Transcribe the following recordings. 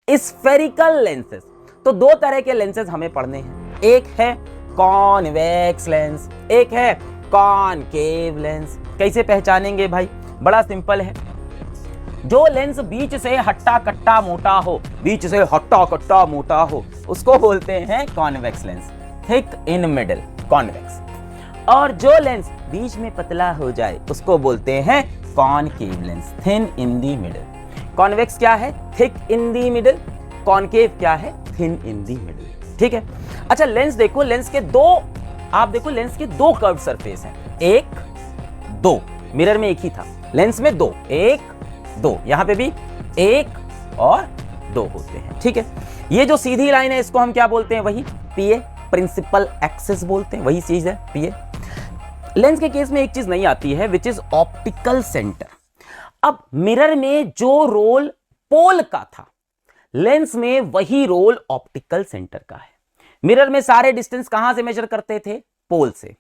Spherical lenses. तो दो तरह के लेंसेज हमें पढ़ने हैं, एक है कॉन्वेक्स लेंस, एक है कॉनकेव लेंस। कैसे पहचानेंगे भाई? बड़ा सिंपल है। जो लेंस बीच से हट्टा कट्टा मोटा हो, बीच से हट्टा कट्टा मोटा हो, उसको बोलते हैं convex lens, thick in middle, convex. और जो लेंस बीच में पतला हो जाए उसको बोलते हैं कॉनकेव लेंस, थिन इन दी मिडिल। कॉन्वेक्स क्या है? थिक इन दी मिडिल। कॉनकेव क्या है? थिन इन दी मिडिल। ठीक है। अच्छा लेंस देखो, लेंस के दो, आप देखो लेंस के दो कर्व सरफेस हैं, एक दो, मिरर में एक ही था, लेंस में दो, एक दो, यहां पे भी एक और दो होते हैं। ठीक है। ये जो सीधी लाइन है इसको हम क्या बोलते हैं? वही पीए, प्रिंसिपल एक्सिस बोलते हैं, वही चीज है पीए। लेंस के केस में एक चीज नहीं आती है, विच इज ऑप्टिकल सेंटर। अब मिरर में जो रोल पोल का था, लेंस में वही रोल ऑप्टिकल सेंटर का है। मिरर में सारे डिस्टेंस कहां से मेजर करते थे? पोल से।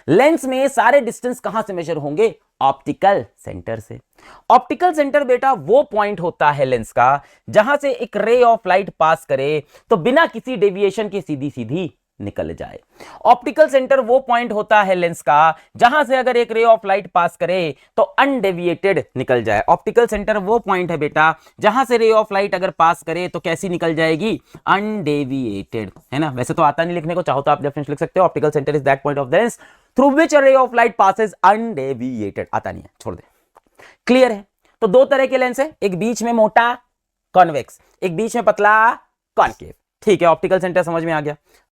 लेंस में सारे डिस्टेंस कहां से मेजर होंगे? ऑप्टिकल सेंटर से। ऑप्टिकल सेंटर बेटा वो पॉइंट होता है लेंस का जहां से एक रे ऑफ लाइट पास करे तो बिना किसी डेविएशन के सीधी सीधी निकल जाए। ऑप्टिकल सेंटर वो पॉइंट होता है लेंस का जहां से अगर एक रे ऑफ लाइट पास करे तो अनडेविएटेड निकल जाए। ऑप्टिकल सेंटर वो पॉइंट है बेटा जहां से रे ऑफ लाइट अगर पास करे तो कैसी निकल जाएगी? अनडेविएटेड, है ना। वैसे तो आता नहीं लिखने को, चाहो तो आप डेफिनेशन लिख सकते हो, optical centre is that point of the lens through which ray of light passes undeviated. आता नहीं है, छोड़ दे। क्लियर है? तो दो तरह के लेंस है, एक बीच में मोटा कॉन्वेक्स, एक बीच में पतला कॉनकेव। ठीक है, ऑप्टिकल सेंटर समझ में आ गया।